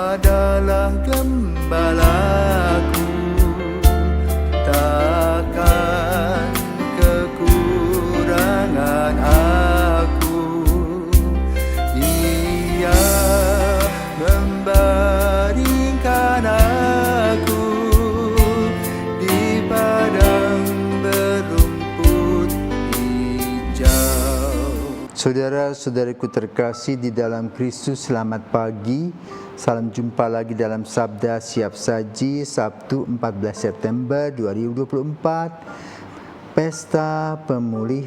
adalah gembalaku, takkan kekurangan aku. Ia membaringkan aku di padang berumput hijau. Saudara-saudariku terkasih di dalam Kristus, selamat pagi. Salam jumpa lagi dalam Sabda Siap Saji, Sabtu 14 September 2024, Pesta Pemulihan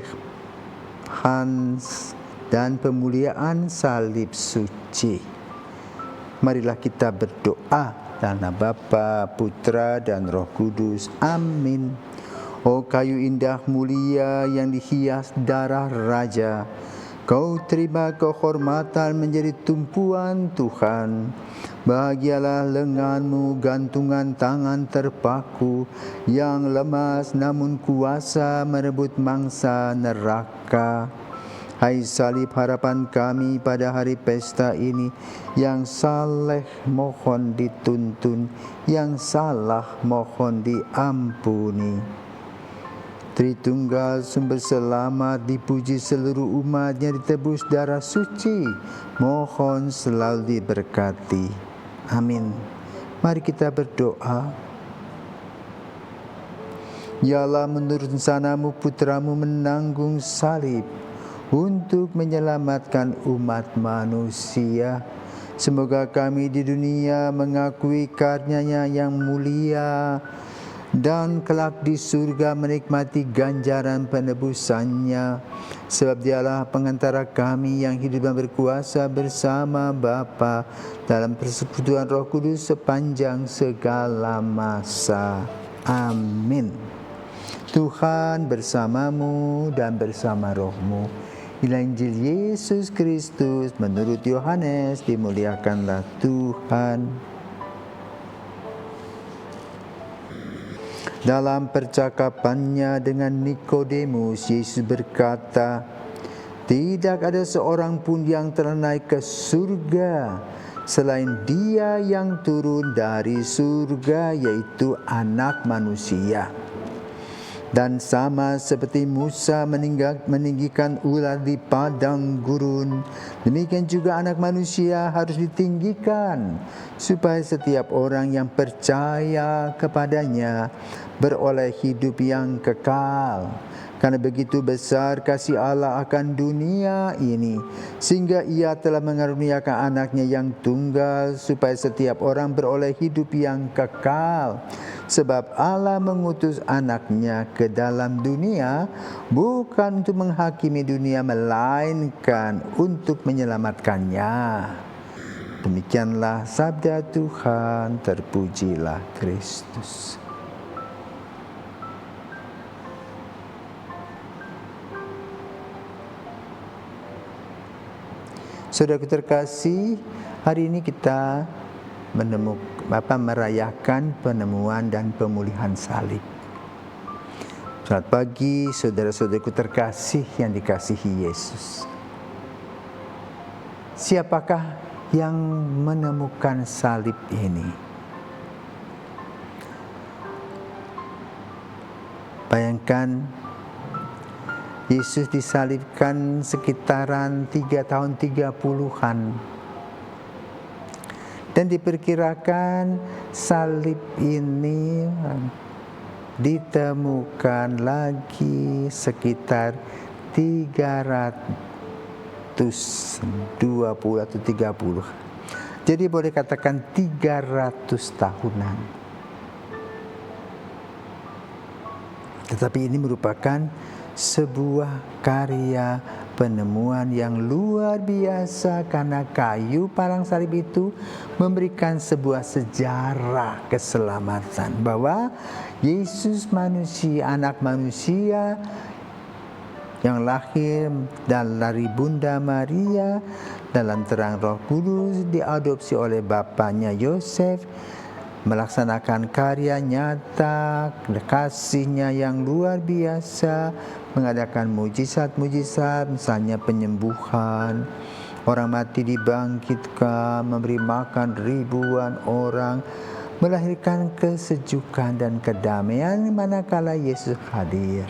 dan Pemuliaan Salib Suci. Marilah kita berdoa dalam nama Bapa, Putra, dan Roh Kudus. Amin. Oh kayu indah mulia yang dihias darah Raja, Kau terima kehormatan menjadi tumpuan Tuhan. Bahagialah lenganmu, gantungan tangan terpaku, yang lemas namun kuasa merebut mangsa neraka. Hai salib harapan kami pada hari pesta ini, yang saleh mohon dituntun, yang salah mohon diampuni. Tritunggal sumber selamat, dipuji seluruh umatnya, ditebus darah suci, mohon selalu diberkati. Amin. Mari kita berdoa. Ya Allah, menurut rencanamu putramu menanggung salib untuk menyelamatkan umat manusia. Semoga kami di dunia mengakui karunia-Nya yang mulia, dan kelak di surga menikmati ganjaran penebusannya. Sebab Dialah pengantara kami yang hidup dan berkuasa bersama Bapa dalam persekutuan Roh Kudus sepanjang segala masa. Amin. Tuhan bersamamu dan bersama rohmu. Inilah Injil Yesus Kristus menurut Yohanes. Dimuliakanlah Tuhan. Dalam percakapannya dengan Nikodemus, Yesus berkata, "Tidak ada seorang pun yang telah naik ke surga selain Dia yang turun dari surga, yaitu Anak Manusia. Dan sama seperti Musa meninggikan ular di padang gurun, demikian juga Anak Manusia harus ditinggikan, supaya setiap orang yang percaya kepadanya beroleh hidup yang kekal. Karena begitu besar kasih Allah akan dunia ini, sehingga Ia telah mengaruniakan anaknya yang tunggal, supaya setiap orang beroleh hidup yang kekal. Sebab Allah mengutus anaknya ke dalam dunia, bukan untuk menghakimi dunia, melainkan untuk menyelamatkannya." Demikianlah sabda Tuhan, terpujilah Kristus. Saudaraku terkasih, hari ini kita merayakan penemuan dan pemulihan salib. Selamat pagi saudara-saudaraku terkasih yang dikasihi Yesus. Siapakah yang menemukan salib ini? Bayangkan, Yesus disalibkan sekitaran 3 tahun 30-an. Dan diperkirakan salib ini ditemukan lagi sekitar 320 atau 30. Jadi boleh katakan 300 tahunan. Tetapi ini merupakan sebuah karya penemuan yang luar biasa, karena kayu palang salib itu memberikan sebuah sejarah keselamatan, bahwa Yesus manusia, anak manusia yang lahir dari Bunda Maria dalam terang Roh Kudus, diadopsi oleh bapaknya Yosef, melaksanakan karya nyata, kasihnya yang luar biasa, mengadakan mujizat-mujizat, misalnya penyembuhan, Orang mati dibangkitkan, memberi makan ribuan orang, melahirkan kesejukan dan kedamaian manakala Yesus hadir.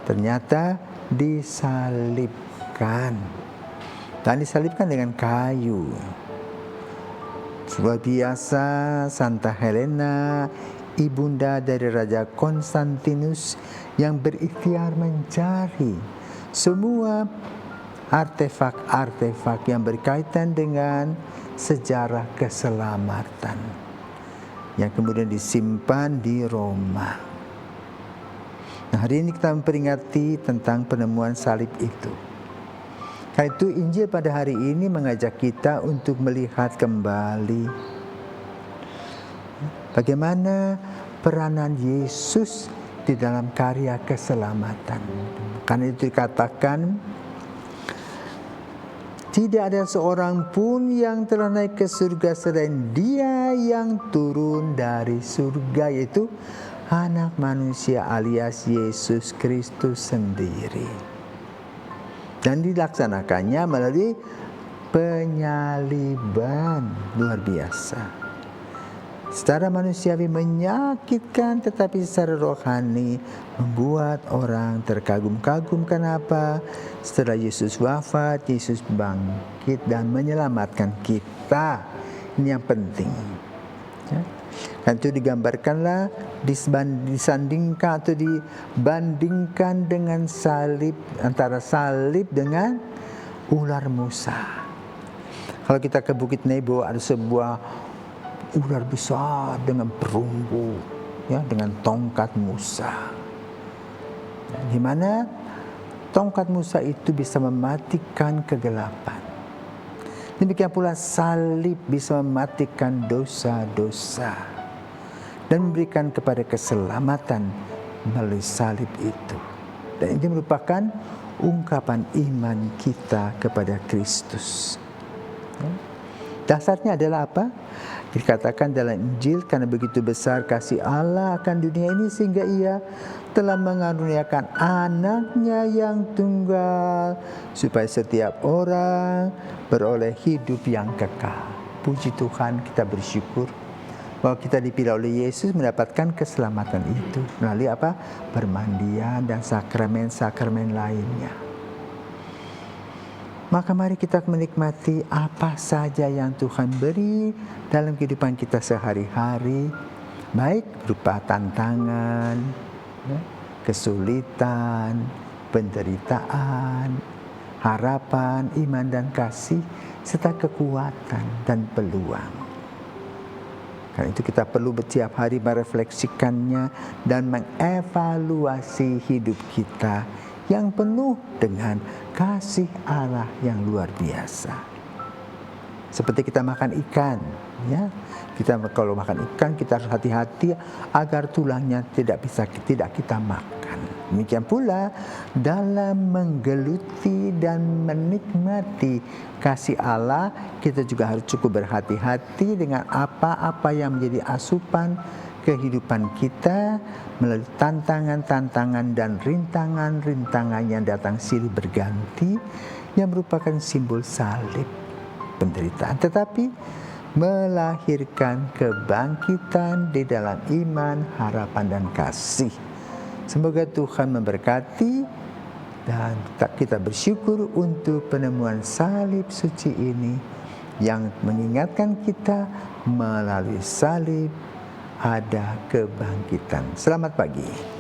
Ternyata disalibkan. Dan disalibkan dengan kayu. Luar biasa, Santa Helena, ibunda dari Raja Konstantinus, yang berikhtiar mencari semua artefak-artefak yang berkaitan dengan sejarah keselamatan yang kemudian disimpan di Roma. Nah, hari ini kita memperingati tentang penemuan salib itu. Karena itu Injil pada hari ini mengajak kita untuk melihat kembali bagaimana peranan Yesus di dalam karya keselamatan. Karena itu dikatakan, tidak ada seorang pun yang telah naik ke surga selain Dia yang turun dari surga, yaitu Anak Manusia alias Yesus Kristus sendiri. Dan dilaksanakannya melalui penyaliban. Luar biasa. Secara manusiawi menyakitkan, tetapi secara rohani membuat orang terkagum-kagum. Kenapa? Setelah Yesus wafat, Yesus bangkit dan menyelamatkan kita. Ini yang penting. Ya. Dan itu digambarkanlah, disandingkan atau dibandingkan dengan salib, antara salib dengan ular Musa. Kalau kita ke Bukit Nebo, ada sebuah ular besar dengan perunggu, ya, dengan tongkat Musa. Di mana tongkat Musa itu bisa mematikan kegelapan. Demikian pula salib bisa mematikan dosa-dosa dan memberikan kepada keselamatan melalui salib itu. Dan ini merupakan ungkapan iman kita kepada Kristus. Dasarnya adalah apa? Dikatakan dalam Injil, karena begitu besar kasih Allah akan dunia ini sehingga Ia telah mengaruniakan anaknya yang tunggal supaya setiap orang beroleh hidup yang kekal. Puji Tuhan, kita bersyukur bahwa kita dipilih oleh Yesus mendapatkan keselamatan itu melalui apa? Permandian dan sakramen-sakramen lainnya. Maka mari kita menikmati apa saja yang Tuhan beri dalam kehidupan kita sehari-hari, baik berupa tantangan, kesulitan, penderitaan, harapan, iman dan kasih, serta kekuatan dan peluang. Karena itu kita perlu setiap hari merefleksikannya dan mengevaluasi hidup kita yang penuh dengan kasih Allah yang luar biasa. Seperti kita makan ikan, ya. Kita kalau makan ikan kita harus hati-hati agar tulangnya tidak kita makan. Demikian pula dalam menggeluti dan menikmati kasih Allah, kita juga harus cukup berhati-hati dengan apa-apa yang menjadi asupan kehidupan kita melalui tantangan-tantangan dan rintangan-rintangan yang datang silih berganti yang merupakan simbol salib penderitaan, tetapi melahirkan kebangkitan di dalam iman, harapan dan kasih. Semoga Tuhan memberkati dan kita bersyukur untuk penemuan salib suci ini yang mengingatkan kita melalui salib ada kebangkitan. Selamat pagi.